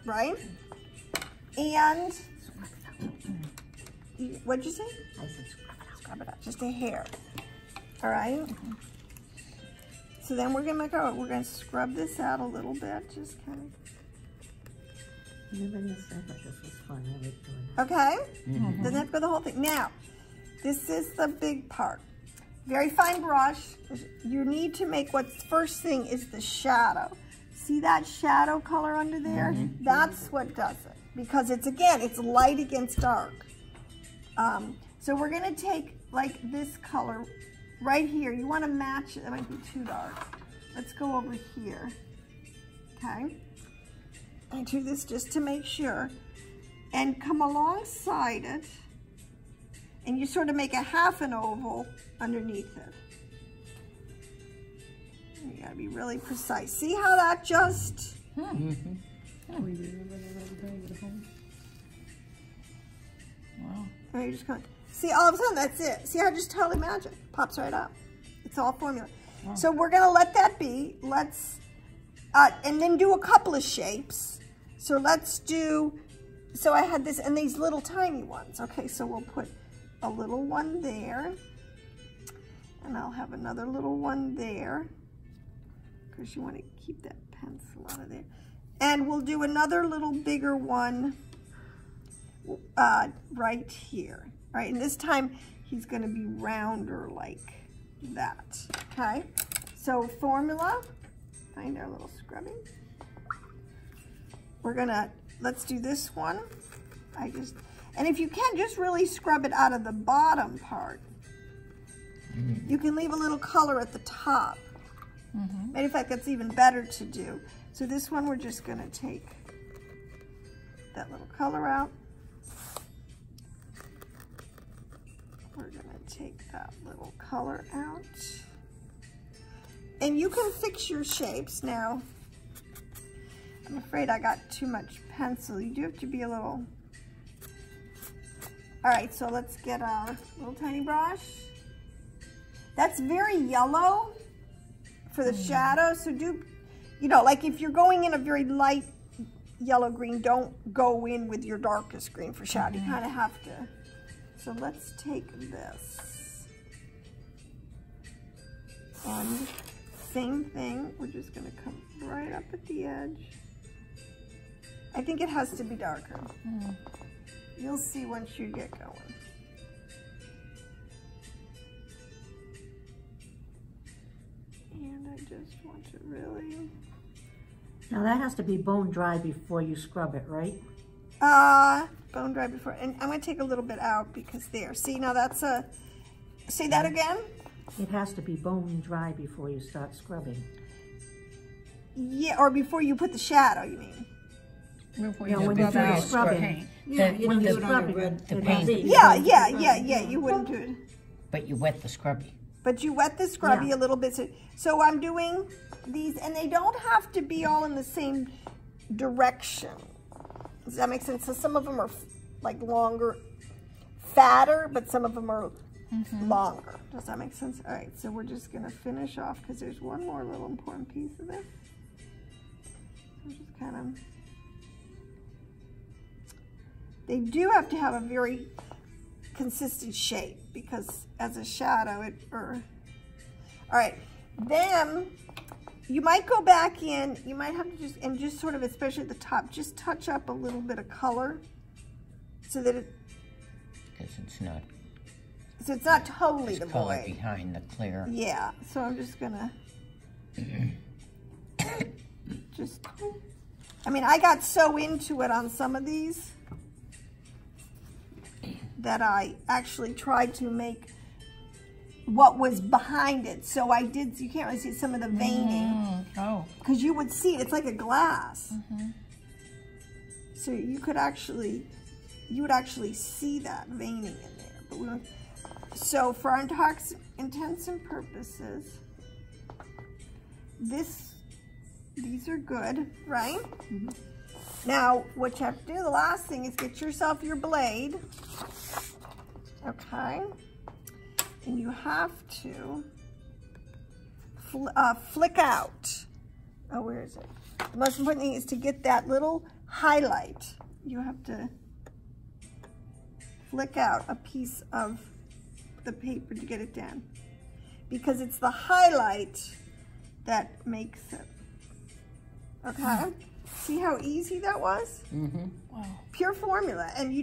right? And, what'd you say? I said scrub it out. Scrub it out, just a hair. All right? So then we're gonna scrub this out a little bit, just kind of. Never missed that, but this was fun. I like doing that. Okay? Doesn't have to go the whole thing. Now, this is the big part. Very fine brush. You need to make what's first thing is the shadow. See that shadow color under there? That's what does it. Because it's, again, it's light against dark. So we're gonna take like this color right here. You wanna match it, that might be too dark. Let's go over here, okay? I do this just to make sure. And come alongside it, and you sort of make a half an oval underneath it. You gotta be really precise. See how that just... Wow. And you just see, all of a sudden, that's it. See how just totally magic pops right up. It's all formula. Wow. So we're gonna let that be. Let's, and then do a couple of shapes. So let's do, so I had this, and these little tiny ones. Okay, so we'll put a little one there. And I'll have another little one there. Because you want to keep that pencil out of there. And we'll do another little bigger one right here. All right, and this time he's going to be rounder like that. Okay, so formula, find our little scrubbing. We're gonna, let's do this one. And if you can, just really scrub it out of the bottom part. You can leave a little color at the top. Matter of fact, that's even better to do. So this one, we're just gonna take that little color out. We're gonna take that little color out. And you can fix your shapes now. I'm afraid I got too much pencil. You do have to be a little... All right, so let's get our little tiny brush. That's very yellow for the shadow, so do, you know, like if you're going in a very light yellow green, don't go in with your darkest green for shadow. You kind of have to. So let's take this. And same thing, we're just gonna come right up at the edge. I think it has to be darker. You'll see once you get going. And I just want to really... Now that has to be bone dry before you scrub it, right? Bone dry before, and I'm gonna take a little bit out because there, see, now that's a, say that again? It has to be bone dry before you start scrubbing. Yeah, or before you put the shadow, you mean? Before Yeah, you when scrub you're out scrubbing. paint. Yeah, you when don't you're do it on scrubbing, the it paint. has to be Yeah, you wouldn't do it. But you wet the scrubby. But you wet the scrubby Yeah. a little bit. So I'm doing these, and they don't have to be all in the same direction. Does that make sense? So some of them are like longer, fatter, but some of them are longer. Does that make sense? All right, so we're just gonna finish off because there's one more little important piece of this. So just kind of, they do have to have a very consistent shape because as a shadow, all right, then you might go back in, you might have to just sort of, especially at the top, just touch up a little bit of color so that it, Because it's not so it's not totally there's color devoid. behind the clear. Yeah, so I'm just gonna I mean, I got so into it on some of these that I actually tried to make what was behind it. So I did, you can't really see some of the veining. Oh. Because you would see it, it's like a glass. So you would actually see that veining in there. But we don't, so for our intents and purposes, these are good, right? Now, what you have to do, the last thing is get yourself your blade, okay? And you have to flick out. Oh, where is it? The most important thing is to get that little highlight. You have to flick out a piece of the paper to get it down, because it's the highlight that makes it. Okay? See how easy that was? Mm-hmm. Wow. Pure formula. And you